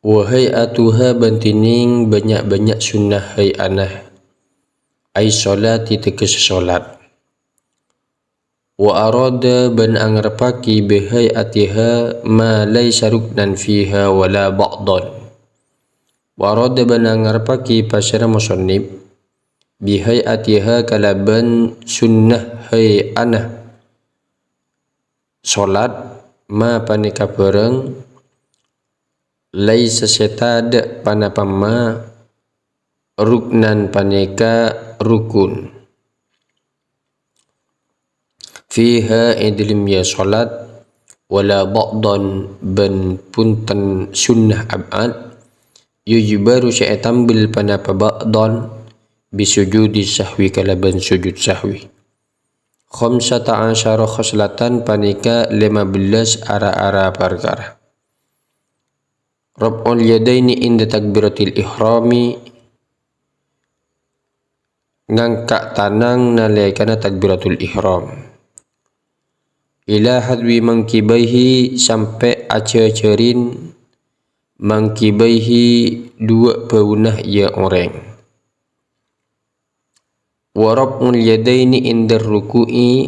Wa hay'atuha bantining banyak-banyak sunnah hay'anah ay solati tekes solat. Wa arada ban angarpaki bi hay'atiha ma laysa ruknan fiha wala ba'dan. Wa arada ban angarpaki pasara musannif bi hay'atiha kalaban sunnah hay'anah solat ma panika bareng laisa setada panapama ruknan paneka rukun fiha idlim ya salat wala ba'dan ban punten sunnah ab'ad yujbaru syaitan bil panapa ba'dan bisujudi sahwi kalaban sujud sahwi. Khamsata asyara khoslatan panika 15 ara-ara perkara. Rab'ul yadaini inda takbiratil ihrami ngangkat tanang nalikana takbiratul ihram. Ila hadwi mangkibaihi sampai acer-acerin mangkibaihi dua peunah ia orang. Wa rab'ul yadaini inda ruku'i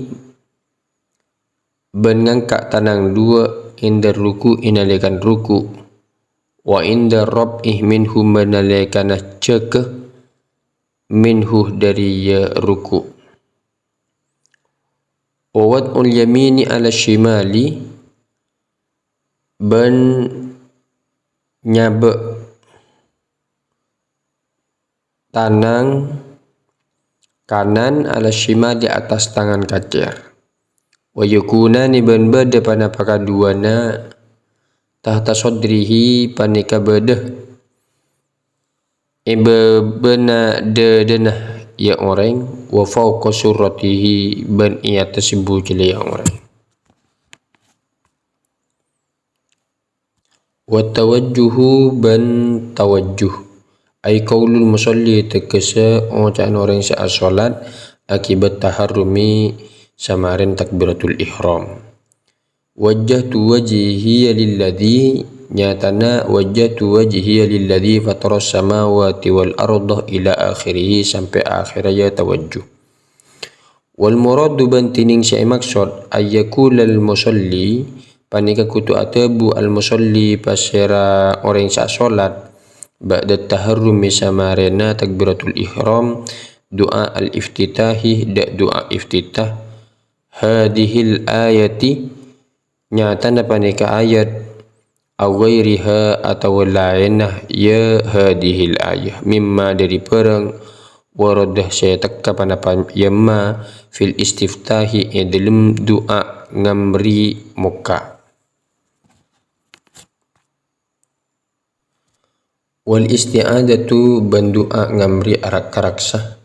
ban ngangkat tanang dua inda ruku'i nalikan ruku'. Wa inda rab'ih minhu manalekana cekeh minhu dari ya ruku'. Wa wad'ul yamini ala shimali ban nyabek tanang kanan ala shimal di atas tangan kacer. Wa yukunani ban bada panapaka duana tahta sodrihi panika bedah bena dedenah ya orang wa fawqa suratihi ban ia tersebut jeli ya orang. Wa tawajjuhu ban tawajjuh ay qaulul musalli tekesa ucapan orang saat salat akibat taharrumi samarin takbiratul ihram. Wajjahtu wajhiya lilladzi nyatana wajjahtu wajhiya lilladzi fataras samawati wal arda ila akhirih sampai akhir ya tawajjuh. Wal muradu bantining syai maksud ayyakulal musalli panika kutu atabu al musalli pasera orang sa salat ba'da taharrumi samarena takbiratul ihram doa al iftitahi da doa iftitah hadhil ayati nyatana panika ayat awairiha atau lainah ya hadihil ayah mimma dari perang waradah saya tekka panapa yamma fil istiftahi dalam doa ngamri muka. Wal isti'adatu ban doa ngamri arak karaksa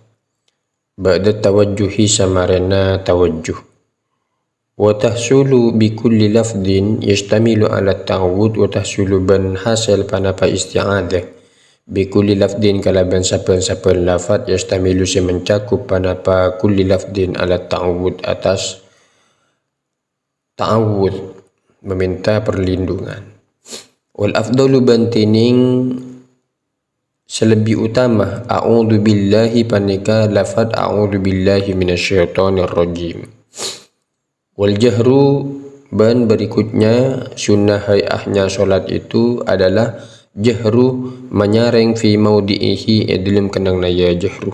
ba'da tawajjuhi samarena tawajjuh. Wa tahsulu bi kulli lafdin yastamilu ala ta'awud wa tahsulu ban hasil panapa isti'adah bi kulli lafdin kalaban sapan-sapan lafad yastamilu si mencakup panapa kulli lafdin ala ta'awud atas ta'awud meminta perlindungan. Wal afdalu bantining selebih utama a'udzu billahi panika lafad a'udzu billahi minasyaitonir rajim. Wal jahru ban berikutnya sunnah hay'ahnya solat itu adalah jahru menyareng fi maudi'ihi dalam kenang naya jahru.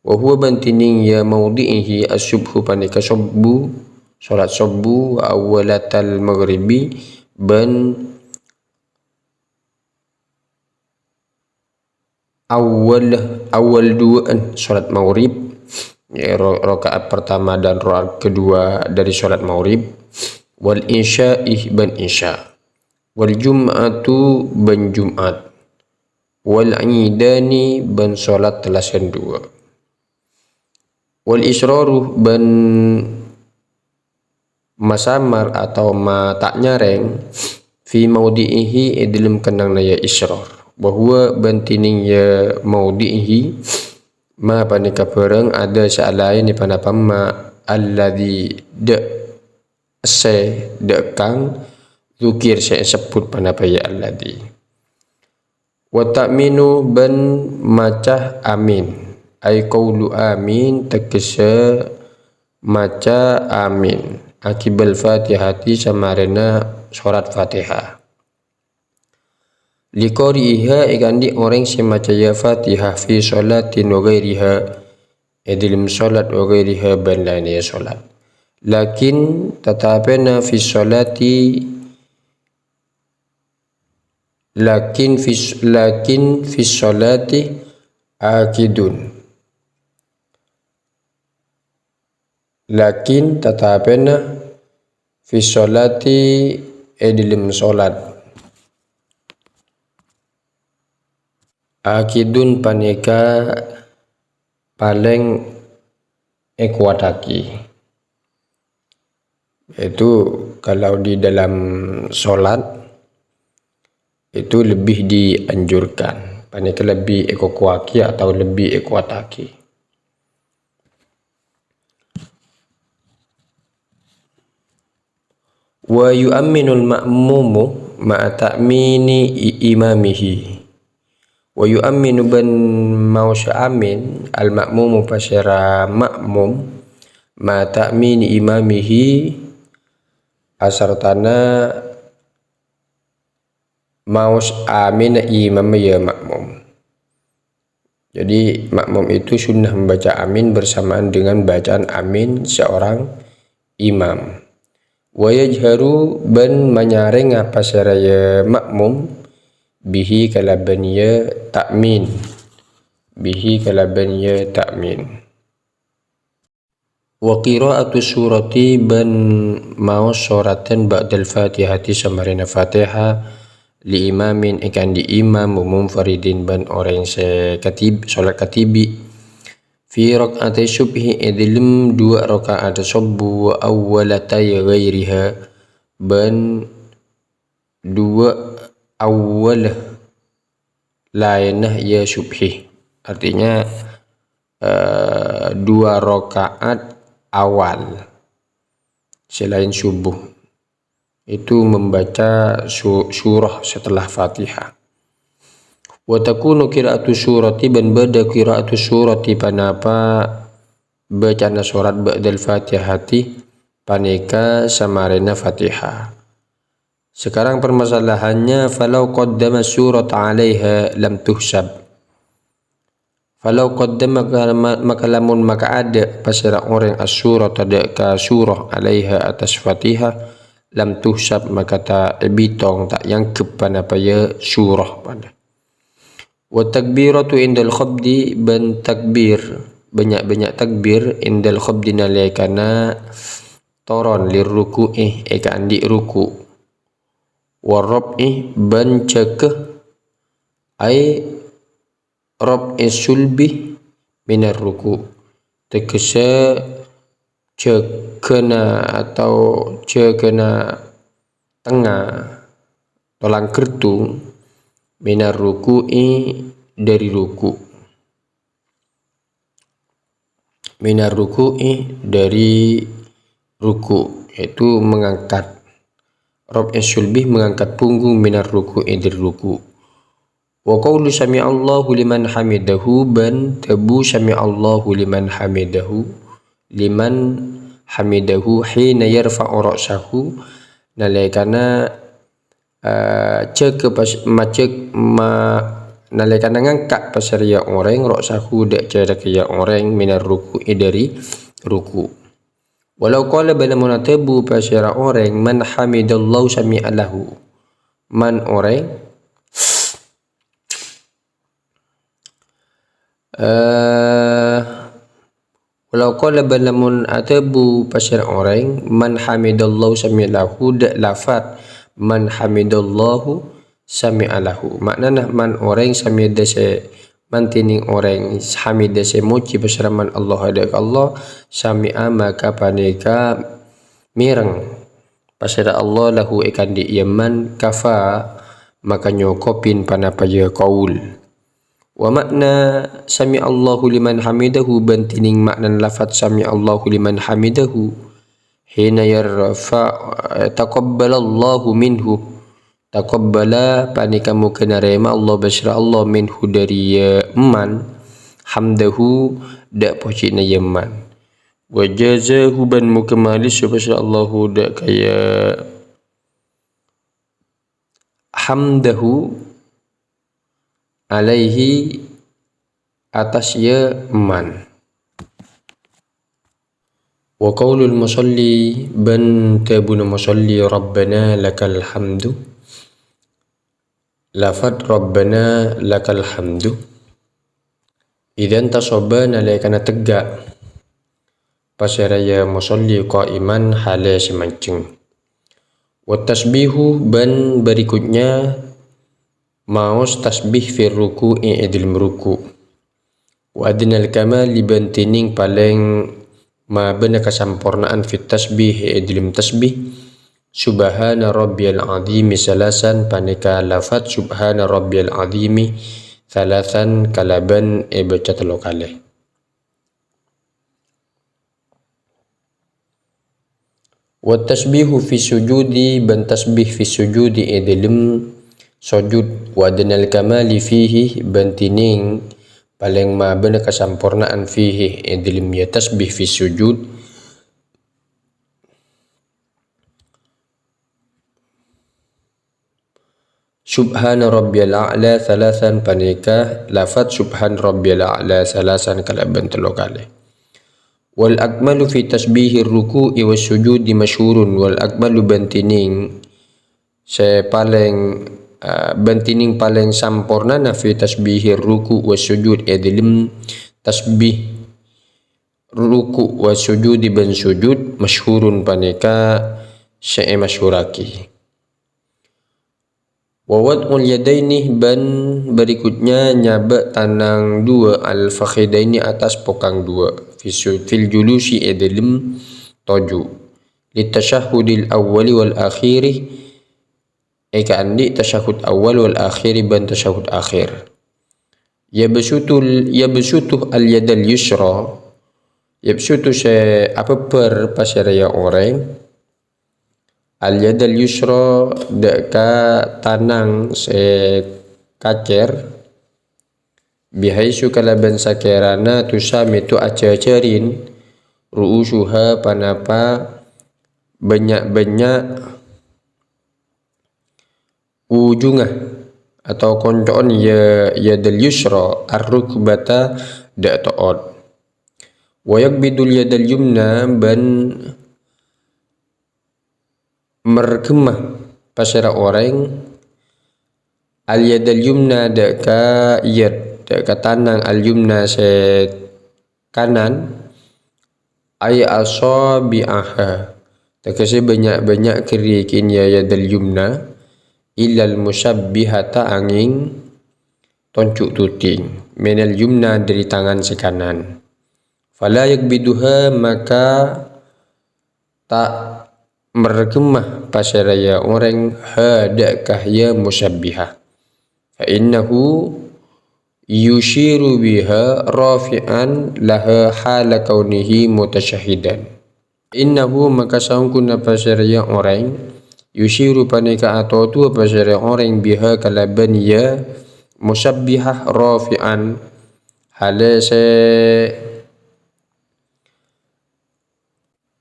Wa huwa bantining ya maudi'ihi as-subhu panika subbu solat subbu wa awwalatal maghribi ban awal duaan solat maghrib rakaat pertama dan rakaat kedua dari salat maghrib. Wal isya'i ban isya. Wal jum'atu ban jumat. Wal idani ban salat telasan dua. Wal israru ban masamar atau ma tak nyareng fi maudi'ihi dalam kenang naya israr. Bahwa bantining ya maudi'ihi ma panika perang ada sa'alain ni panapama alladhi de se de kang zukir saya sebut panapa ya alladhi Wa ta'minu ban macah amin, ay qawlu amin tegese maca amin akibal fatihati samarena surat fatihah. Liqari'iha ikandi orang semaca ya fatihah fi sholatin wa ghairiha dalam sholat wa ghairiha ban lainnya sholat. Lakin tatapena fi sholati lakin fi sholati akidun. Lakin tatapena fi sholati dalam sholat akidun paneka paling ekuataki. Itu kalau di dalam sholat itu lebih dianjurkan paneka lebih ekuataki atau lebih ekuataki. Wa yu'amminul ma'mumu ma'a ta'mini imamihi. Wa yu'amminu ban mau amin al ma'mumu pasyara ma'mum ma'a ta'mini imamihi asartana mau amin imam ya makmum. Jadi makmum itu sunnah membaca amin bersamaan dengan bacaan amin seorang imam. Wa yajharu ban manyaring apa seraya makmum bihi kalaban ya ta'min. Bihi kalaban ya ta'min. Wa qira'atu surati ban mau suratan ba'dal fatihati samarina fatihah li imamin ikan di imam umum faridin ban orang sekatib salat katibi fi rakaat subhi dalam 2 rakaat subuh wa awwalatay ghairiha ban 2 awal lainah ya subhi, artinya 2 rakaat awal selain subuh itu membaca surah setelah Fatihah. Wa takunu qira'atu surati ban bada qira'atu surati panapa bacana surat ba'dal Fatihati paneka samarena Fatihah. Sekarang permasalahannya falau qaddama surat 'alaiha lam tuhsab. Falau qaddama maka lamun maka ada pasira orang as-surat ada ka surah 'alaiha atas Fatihah lam tuhsab maka tak bitong tak yang kepanapa ya surah pada. Wa takbiratu indal khabdi ban takbir banyak-banyak takbir indal khabdi nalikana toron liruku'i eka andi ruku wa rab'i ban cekeh ai rab'i sulbi minar ruku tegese cekena atau cekena tengah tolang kertung minar ruku'i dari ruku. Minar ruku'i dari ruku yaitu mengangkat rab'i sulbi mengangkat punggung minar ruku'i dari ruku. Wa qawlu sami'allahu liman hamidahu ban tabu sami'allahu liman hamidahu hina yarfa'u ra'sahu nalikana nalikana ngangkat pasariya orang ra'sahu dak cara kaya orang minar ruku'i dari ruku. Walau qala bala munatabu pasira orang man hamidallahu sami'alahu man orang walau qala bala munatabu pasira orang man hamidallahu sami'alahu dak lafat man hamidallahu sami'alahu maknanya man orang sami'adase man tining orang hamidase muji berseraman Allah ada Allah sami'a maka paneka mireng pasira Allah lahu ikan di yaman kafa maka nyokopin panapa ya qaul. Wa makna sami'allahu liman hamidahu ban tining makna lafat sami'allahu liman hamidahu hina yarfa taqabbalallahu minhu taqabbala panika muka narema Allah basra Allah minhu dari man hamdahu dak pocina yaman wa jazahu ban muka malis basra Allah dak kaya hamdahu alaihi atas ya man. Wa qaulul musalli ban tabuna musalli rabbana lakal hamdu lafad rabbana lakal hamdu idan tasobana laikana tegak pasaraya musalli qa'iman hala semancing. Wa tasbihu ban berikutnya maus tasbih fi ruku'i idil meruku wa adnal kamal libantining paling ma bena kesampurnaan fit tasbih idlim tasbih subhana rabbiyal azim salasan panika lafat subhana rabbiyal azim salasan kalaban baca telu kali. Wa tasbihu fi sujudi ban tasbih fi sujudi idlim sujud wa adnal kamali fihi bantining paling ma bena kesampurnaan fihi idlim ya tasbih fi sujud subhana rabbiyal a'la salasan panika lafat subhan rabbiyal a'la salasan kalaban telu kali. Wal akmalu fi tasbihir ruku'i was sujudi masyhurun wal akmalu bantining se paling bantining paling sampurna na fi tasbihir ruku wa sujud idlim tasbih ruku wa sujud ban sujud masyhurun panika syai masyhuraki. Wa wad'ul yadaini ban berikutnya nyaba tanang dua al fakhidaini atas pokang dua fil julusi idlim toju litashahhudil awwali wal akhiri eka andi tasyahud awal wal akhiri ban tasyahud akhir. Yabsutuh al yadal yusra yabsutu se apa per pasaraya orang al yadal yusra deka tanang se kacer bihaisu kalaban sakirana tusamitu acacarin ruusuha panapa banyak-banyak ujungah atau koncoon ya dal yusra ar-rukbata da ta'od wa yakbidul yadal yumna ban merkemah pasara orang al yadal yumna da ka yad da ka tanang al yumna se kanan ay asabi'aha takase banyak-banyak kerikin ya yadal yumna illal musabbihata angin toncuk tuting minal yumna dari tangan si kanan fala yakbiduha maka tak merekemah pasaraya orang hadakah ya musabbihah fa innahu yushiru biha rafi'an laha hala kaunihi mutasyahidan innahu maka sangkuna pasaraya orang yushiru panika atau tu pasaraya orang biha kalaban ya musabbihah rafi'an halase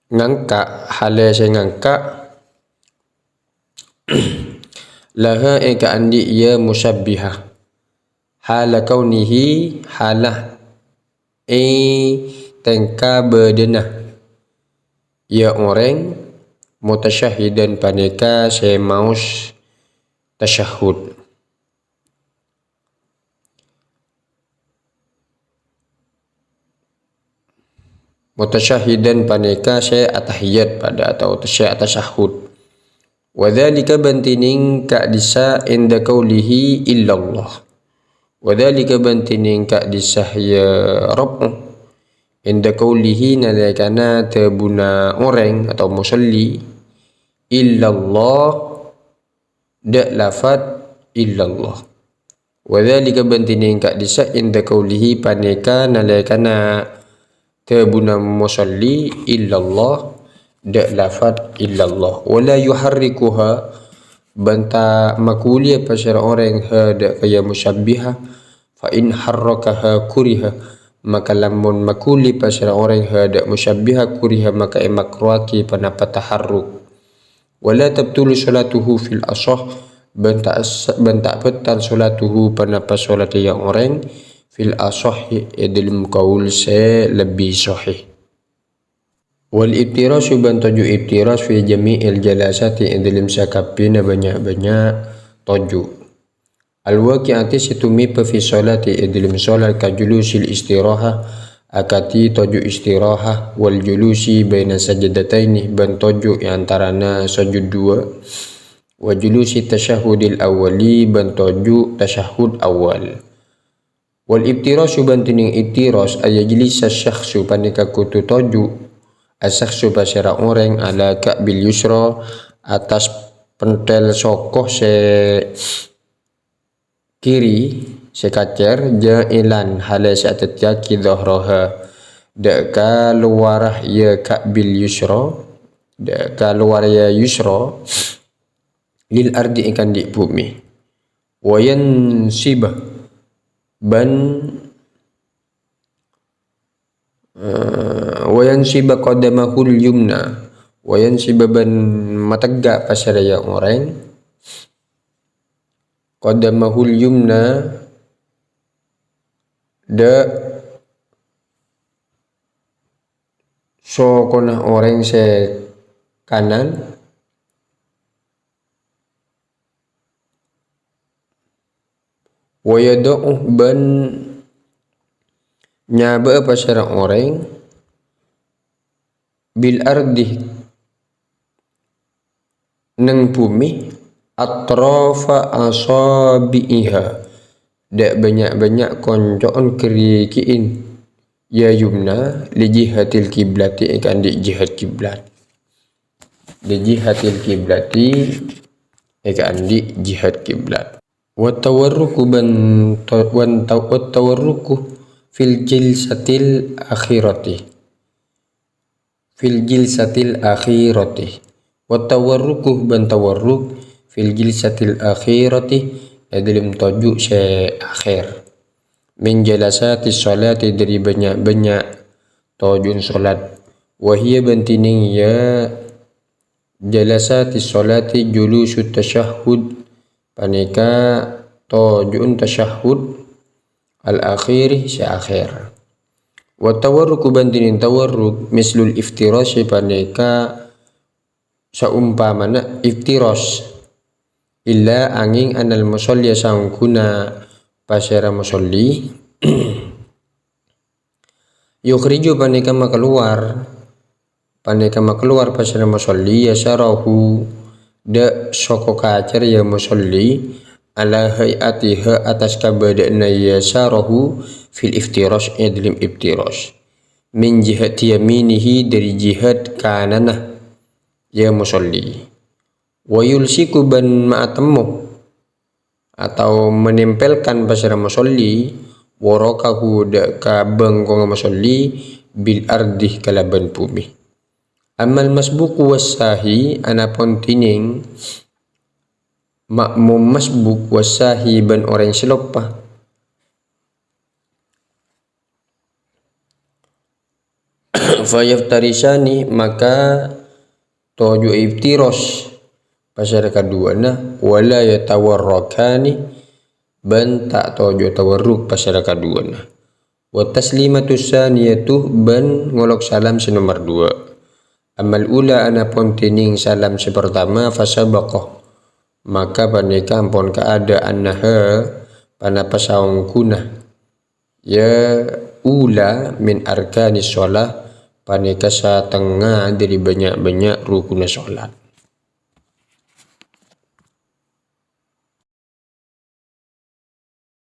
ngangka laha eka andi ya musabbihah hala kaunihi halah tengka berdenah ya orang mutasyahidan panika saya maus tasyahud mutasyahidan panika saya atahiyat pada atau saya tasyahud wa dzalika bantining ka disa inda qaulihi illallah wa dzalika bantining ka disah ya rabb inda qaulihi nalikana tabuna orang atau musalli illallah da lafat illallah wa dzalika bantining ka disa inda qaulihi panika nalikana tabuna musalli illallah da lafat illallah wala yuharrikuha banta makuli pasara orang hada kaya musyabbihah fa in harrakaha kuriha maka lamun makuli pasara orang hada musyabbihah kuriha maka makruaki panapa taharruk. Wala tabtulu salatuhu fil asah banta betal salatuhu panapa salat yang orang fil asah dalam qaul se lebih sahih. Wal ibtiras bantaju ibtiras fi jami'il jalasati dalam sakapina banyak-banyak toju. Al waqi'ati situmi fi salati dalam salat ka julusil istirahah akati toju istirahah wal julusi baina sajdataini ban toju antarana sujud dua wa julusi tasyahudil awwali ban toju tasyahud awal. Wal ibtiras bantining ibtiras ayajlis syakhsu panika kutu toju asyakhsu pasara orang ala ka'bil yusra atas pentel sokoh se kiri sekacer jailan halas atat yaki dhahraha da luarah ya ka'bil yusra da luar ya yusra lil ardi ikan di bumi wayan sibah ban wayan siba qadamahul yumna wayan siba ban matagga pasara yang orang qadamahul yumna da so kona orang se kanan wayada'uh ban nyaba pasara orang bil ardi nang bumi atrafa asabiha dak banyak-banyak koncoon kerikiin ya yumna li jihatil kiblati ikan di jihad kiblat li jihatil kiblati ikan di jihad kiblat wa tawarruku ban tawarruku fil jilsatil akhirati wa tawarruku ban tawarruk fil jilsatil akhirati dalam tajuk se akhir min jalasati salati dari banyak-banyak tajun salat wahia bantining ya jalasati salati julusut tasyahud panika tajun tasyahud al-akhiri se akhir wa tawarruku bantining tawarruk mislul iftiras panika saumpamana iftiras illa angin anal musalli sangkuna pasara musalli yukhriju panika makluar pasara musalli yasarahu da soko kacer ya musalli ala hayatiha atas kabadana yasarahu fil iftiras dalam iftiras min jihati yaminihi dari jihad kananah ya musalli wa yulsiku ban ma'atammu atau menempelkan pasara musalli warakahu da ka bengkong musalli bil ardi kalaban bumi. Amal masbuku wasahi anapun tining makmum masbuk wasahi ban orang selopah fayaftarisani maka toju iftiros pasara kaduana wala yatawarrakani ban tak toju tawarruk pasara kaduana wa taslimatus saniyatu ban ngolok salam senomor 2 amal ula anapun tining salam sepertama fasabaqah maka panika ampun keadaan naha panapa saungkuna ya ula min arkanis shalah panika setengah dari banyak-banyak rukun salat.